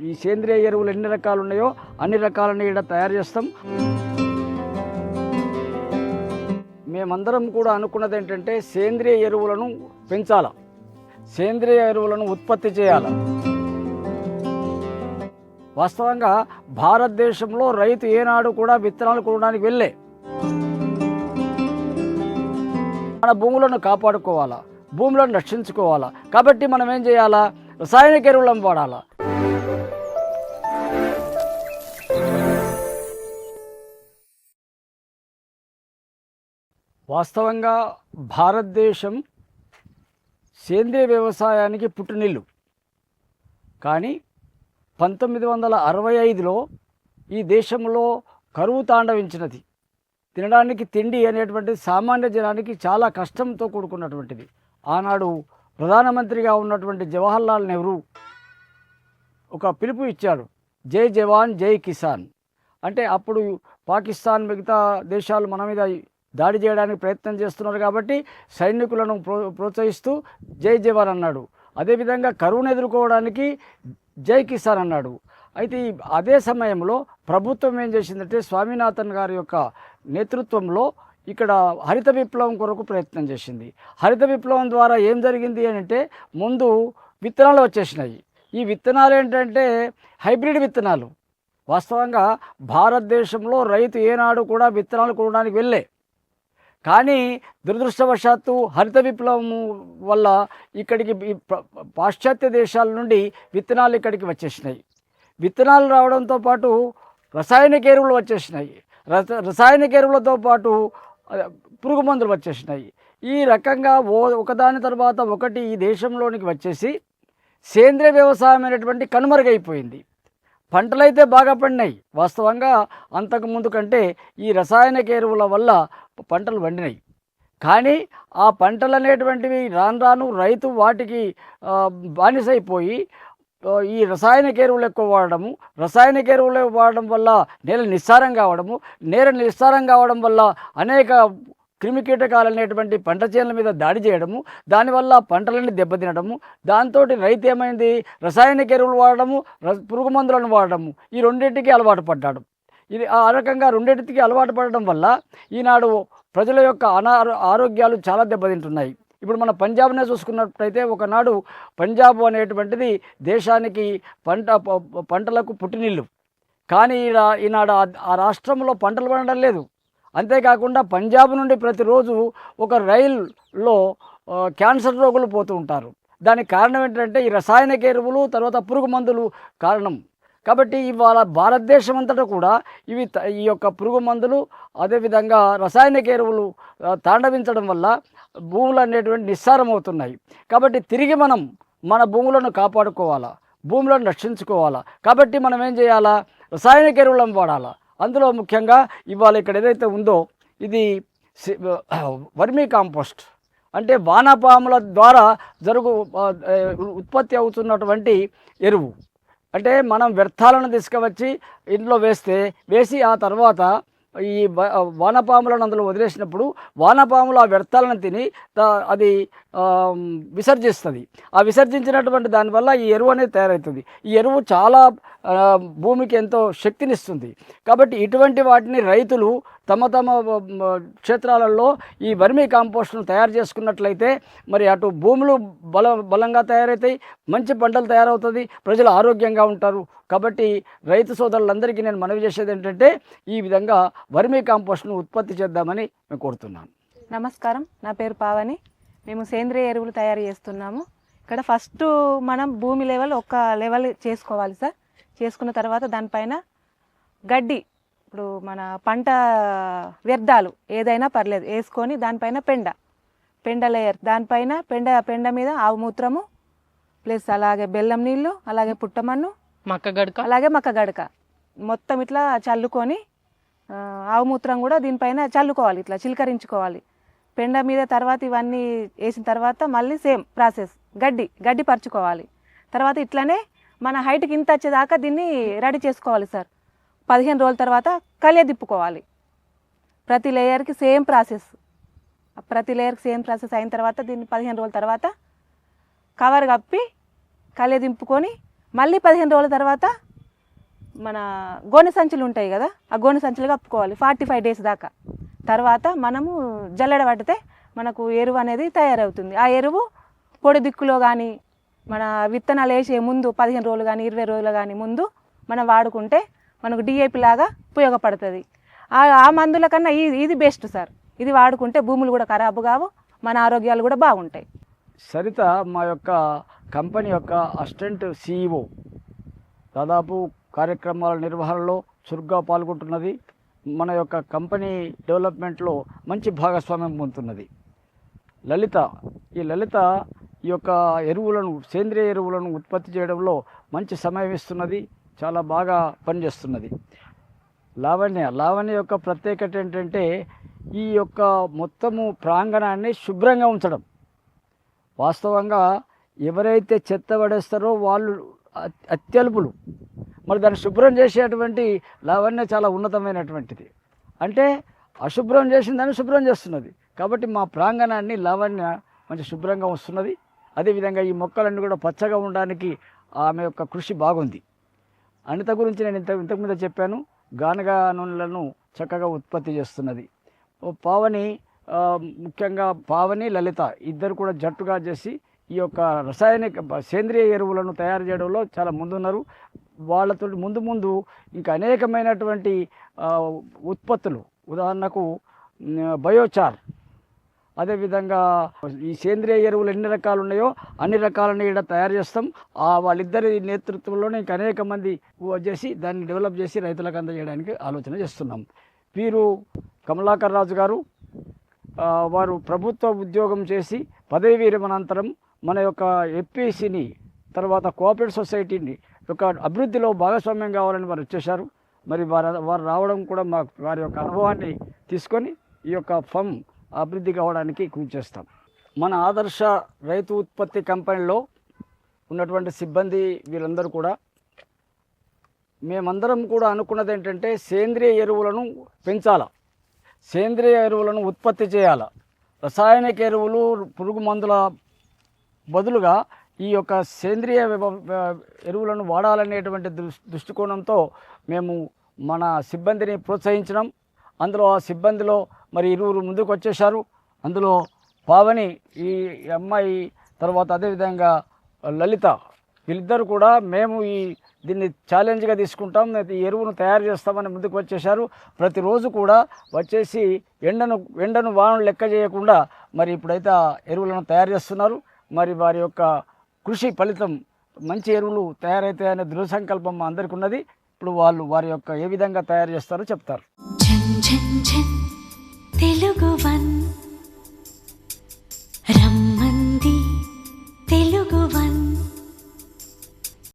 ఈ సేంద్రియ ఎరువులు ఎన్ని రకాలు ఉన్నాయో అన్ని రకాలను ఇక్కడ తయారు చేస్తాం. మేమందరం కూడా అనుకున్నది ఏంటంటే సేంద్రియ ఎరువులను పెంచాల, సేంద్రియ ఎరువులను ఉత్పత్తి చేయాలి. వాస్తవంగా భారతదేశంలో రైతు ఏనాడు కూడా విత్తనాలు కొనడానికి వెళ్ళే మన భూములను కాపాడుకోవాలా, భూములను రక్షించుకోవాలా. కాబట్టి మనం ఏం చేయాలా? రసాయనిక ఎరువులను వాడాలా. వాస్తవంగా భారతదేశం సేంద్రియ వ్యవసాయానికి పుట్టినిల్లు. కానీ 1965లో ఈ దేశంలో కరువు తాండవించినది. తినడానికి తిండి అనేటువంటిది సామాన్య జనానికి చాలా కష్టంతో కూడుకున్నటువంటిది. ఆనాడు ప్రధానమంత్రిగా ఉన్నటువంటి జవహర్లాల్ నెహ్రూ ఒక పిలుపు ఇచ్చాడు, జై జవాన్ జై కిసాన్. అంటే అప్పుడు పాకిస్తాన్ మిగతా దేశాలు మన మీద దాడి చేయడానికి ప్రయత్నం చేస్తున్నారు కాబట్టి సైనికులను ప్రోత్సహిస్తూ జై జవాన్ అన్నాడు. అదేవిధంగా కరువును ఎదుర్కోవడానికి జై కిసాన్ అన్నాడు. అయితే అదే సమయంలో ప్రభుత్వం ఏం చేసిందంటే స్వామినాథన్ గారి యొక్క నేతృత్వంలో ఇక్కడ హరిత విప్లవం కొరకు ప్రయత్నం చేసింది. హరిత విప్లవం ద్వారా ఏం జరిగింది అంటే ముందు విత్తనాలు వచ్చేసినాయి. ఈ విత్తనాలు ఏంటంటే హైబ్రిడ్ విత్తనాలు. వాస్తవంగా భారతదేశంలో రైతు ఏనాడు కూడా విత్తనాలు కొనడానికి వెళ్ళే, కానీ దురదృష్టవశాత్తు హరిత విప్లవం వల్ల ఇక్కడికి పాశ్చాత్య దేశాల నుండి విత్తనాలు ఇక్కడికి వచ్చేసినాయి. విత్తనాలు రావడంతో పాటు రసాయనిక ఎరువులు వచ్చేసినాయి. రసాయనిక ఎరువులతో పాటు పురుగు మందులు వచ్చేసినాయి. ఈ రకంగా ఒకదాని తర్వాత ఒకటి ఈ దేశంలోనికి వచ్చేసి సేంద్రియ వ్యవసాయం అనేటువంటి కనుమరుగైపోయింది. పంటలైతే బాగా పడినాయి. వాస్తవంగా అంతకుముందు కంటే ఈ రసాయనిక ఎరువుల వల్ల పంటలు పండినాయి. కానీ ఆ పంటలు అనేటువంటివి రాను రాను రైతు వాటికి బానిసైపోయి ఈ రసాయనిక ఎరువులు ఎక్కువ వాడడము, రసాయనిక ఎరువులు వాడడం వల్ల నేల నిస్సారం కావడము, నేల నిస్సారం కావడం వల్ల అనేక క్రిమికీటకాలు అనేటువంటి పంట చేనుల మీద దాడి చేయడము, దానివల్ల పంటలన్నీ దెబ్బతినడము. దాంతో రైతు ఏమైంది, రసాయనిక ఎరువులు వాడడము, పురుగు మందులను వాడడము, ఈ రెండింటికి అలవాటు పడ్డాడు. ఇది ఆ రకంగా రెండింటికి అలవాటు పడడం వల్ల ఈనాడు ప్రజల యొక్క ఆరోగ్యాలు చాలా దెబ్బతింటున్నాయి. ఇప్పుడు మన పంజాబ్నే చూసుకున్నట్టయితే ఒకనాడు పంజాబ్ అనేటువంటిది దేశానికి పంటలకు పుట్టినిల్లు. కానీ ఈనాడు ఆ రాష్ట్రంలో పంటలు పండడం లేదు. అంతేకాకుండా పంజాబ్ నుండి ప్రతిరోజు ఒక రైల్లో క్యాన్సర్ రోగులు పోతూ ఉంటారు. దానికి కారణం ఏంటంటే ఈ రసాయనిక ఎరువులు, తర్వాత పురుగు మందులు కారణం. కాబట్టి ఇవాళ భారతదేశం అంతటా కూడా ఈ యొక్క పురుగు మందులు, అదేవిధంగా రసాయనిక ఎరువులు తాండవించడం వల్ల భూములు అనేటువంటి నిస్సారం అవుతున్నాయి. కాబట్టి తిరిగి మనం మన భూములను కాపాడుకోవాలా, భూములను రక్షించుకోవాలా. కాబట్టి మనం ఏం చేయాలా? రసాయనిక ఎరువులను వాడాలా. అందులో ముఖ్యంగా ఇవాళ ఇక్కడ ఏదైతే ఉందో ఇది వర్మీ కాంపోస్ట్, అంటే వానపాముల ద్వారా ఉత్పత్తి అవుతున్నటువంటి ఎరువు. అంటే మనం వ్యర్థాలను తీసుకువచ్చి ఇంట్లో వేసి ఆ తర్వాత ఈ వానపాములను అందులో వదిలేసినప్పుడు వానపాములు ఆ వ్యర్థాలను తిని అది విసర్జిస్తుంది. ఆ విసర్జించినటువంటి దానివల్ల ఈ ఎరువు అనేది తయారవుతుంది. ఈ ఎరువు చాలా భూమికి ఎంతో శక్తినిస్తుంది. కాబట్టి ఇటువంటి వాటిని రైతులు తమ క్షేత్రాలలో ఈ వర్మీ కాంపోస్ట్ను తయారు చేసుకున్నట్లయితే మరి అటు భూములు బలంగా తయారవుతాయి, మంచి పంటలు తయారవుతుంది, ప్రజలు ఆరోగ్యంగా ఉంటారు. కాబట్టి రైతు సోదరులందరికీ నేను మనవి చేసేది ఏంటంటే ఈ విధంగా వర్మీ కాంపోస్ట్ను ఉత్పత్తి చేద్దామని నేను కోరుతున్నాను. నమస్కారం, నా పేరు పావని. మేము సేంద్రియ ఎరువులు తయారు చేస్తున్నాము. ఇక్కడ ఫస్ట్ మనం భూమి లెవెల్ ఒక లెవెల్ చేసుకోవాలి సార్. చేసుకున్న తర్వాత దానిపైన గడ్డి, ఇప్పుడు మన పంట వ్యర్థాలు ఏదైనా పర్లేదు వేసుకొని దానిపైన పెండ లేయర్, దానిపైన పెండ మీద ఆవు మూత్రము ప్లస్ అలాగే బెల్లం నీళ్ళు, అలాగే పుట్టమన్ను, మక్క గడక మొత్తం ఇట్లా చల్లుకొని ఆవు మూత్రం కూడా దీనిపైన చల్లుకోవాలి, ఇట్లా చిలకరించుకోవాలి పెండ మీద. తర్వాత ఇవన్నీ వేసిన తర్వాత మళ్ళీ సేమ్ ప్రాసెస్ గడ్డి పరుచుకోవాలి. తర్వాత ఇట్లనే మన హైట్కి ఇంత వచ్చేదాకా దీన్ని రెడీ చేసుకోవాలి సార్. 15 రోజుల తర్వాత కలియ తిప్పుకోవాలి. ప్రతి లేయర్కి సేమ్ ప్రాసెస్ అయిన తర్వాత దీన్ని 15 రోజుల తర్వాత కవర్ కప్పి కలియ దింపుకొని మళ్ళీ 15 రోజుల తర్వాత మన గోనె సంచులు ఉంటాయి కదా, ఆ గోనె సంచులు కప్పుకోవాలి 45 డేస్ దాకా. తర్వాత మనము జల్లెడ పడితే మనకు ఎరువు అనేది తయారవుతుంది. ఆ ఎరువు పొడి దిక్కులో కానీ మన విత్తనాలు వేసే ముందు 15 రోజులు కానీ 20 రోజులు కానీ ముందు మనం వాడుకుంటే మనకు డిఏపి లాగా ఉపయోగపడుతుంది. ఆ మందుల కన్నా ఇది బెస్ట్ సార్. ఇది వాడుకుంటే భూములు కూడా ఖరాబు కావు, మన ఆరోగ్యాలు కూడా బాగుంటాయి. సరిత మా యొక్క కంపెనీ యొక్క అసిస్టెంట్ CEO దాదాపు కార్యక్రమాల నిర్వహణలో చురుగ్గా పాల్గొంటున్నది. మన యొక్క కంపెనీ డెవలప్మెంట్లో మంచి భాగస్వామ్యం పొందుతున్నది. ఈ లలిత ఈ యొక్క సేంద్రియ ఎరువులను ఉత్పత్తి చేయడంలో మంచి సమయం ఇస్తున్నది, చాలా బాగా పనిచేస్తున్నది. లావణ్య యొక్క ప్రత్యేకత ఏంటంటే ఈ యొక్క మొత్తము ప్రాంగణాన్ని శుభ్రంగా ఉంచడం. వాస్తవంగా ఎవరైతే చెత్త పడేస్తారో వాళ్ళు అత్యల్పులు, మరి దాన్ని శుభ్రం చేసేటువంటి లావణ్య చాలా ఉన్నతమైనటువంటిది. అంటే అశుభ్రం చేసిన దాన్ని శుభ్రం చేస్తున్నది. కాబట్టి మా ప్రాంగణాన్ని లావణ్య మంచి శుభ్రంగా వస్తున్నది. అదేవిధంగా ఈ మొక్కలన్నీ కూడా పచ్చగా ఉండడానికి ఆమె యొక్క కృషి బాగుంది. అనిత గురించి నేను ఇంతకుముందు చెప్పాను, గానుగా నూనెలను చక్కగా ఉత్పత్తి చేస్తున్నది. ముఖ్యంగా పావని, లలిత ఇద్దరు కూడా జట్టుగా చేసి ఈ యొక్క సేంద్రియ ఎరువులను తయారు చేయడంలో చాలా ముందున్నారు. వాళ్ళతో ముందు ఇంకా అనేకమైనటువంటి ఉత్పత్తులు, ఉదాహరణకు బయోచార్, అదేవిధంగా ఈ సేంద్రియ ఎరువులు ఎన్ని రకాలు ఉన్నాయో అన్ని రకాలను ఇక్కడ తయారు చేస్తాం. వాళ్ళిద్దరి నేతృత్వంలోనే ఇంకా అనేక మంది చేసి దాన్ని డెవలప్ చేసి రైతులకు అందజేయడానికి ఆలోచన చేస్తున్నాం. వీరు కమలాకర్ రాజు గారు, వారు ప్రభుత్వ ఉద్యోగం చేసి పదవి విరమణానంతరం మన యొక్క FPCని తర్వాత కోఆపరేటివ్ సొసైటీని యొక్క అభివృద్ధిలో భాగస్వామ్యం కావాలని వారు వచ్చేశారు. మరి వారు రావడం కూడా వారి యొక్క అనుభవాన్ని తీసుకొని ఈ యొక్క ఫర్మ్ అభివృద్ధి కావడానికి కృషి చేస్తాం. మన ఆదర్శ రైతు ఉత్పత్తి కంపెనీలో ఉన్నటువంటి సిబ్బంది వీళ్ళందరూ కూడా మేమందరం కూడా అనుకున్నది ఏంటంటే సేంద్రియ ఎరువులను పెంచాలా, సేంద్రియ ఎరువులను ఉత్పత్తి చేయాలా, రసాయనిక ఎరువులు పురుగు మందుల బదులుగా ఈ యొక్క సేంద్రియ ఎరువులను వాడాలనేటువంటి దృష్టికోణంతో మేము మన సిబ్బందిని ప్రోత్సహించడం. అందులో ఆ సిబ్బందిలో మరి ఇరువురు ముందుకు వచ్చేశారు. అందులో పావని ఈ అమ్మాయి, తర్వాత అదేవిధంగా లలిత, వీళ్ళిద్దరు కూడా మేము దీన్ని ఛాలెంజ్గా తీసుకుంటాం, ఈ ఎరువును తయారు చేస్తామని ముందుకు వచ్చేశారు. ప్రతిరోజు కూడా వచ్చేసి ఎండను వానను లెక్క చేయకుండా మరి ఇప్పుడైతే ఆ ఎరువులను తయారు చేస్తున్నారు. మరి వారి యొక్క కృషి ఫలితం మంచి ఎరువులు తయారైతాయనే దృఢ సంకల్పం మా అందరికీ ఉన్నది. ఇప్పుడు వారి యొక్క ఏ విధంగా తయారు చేస్తారో చెప్తారు. తెలుగు వన్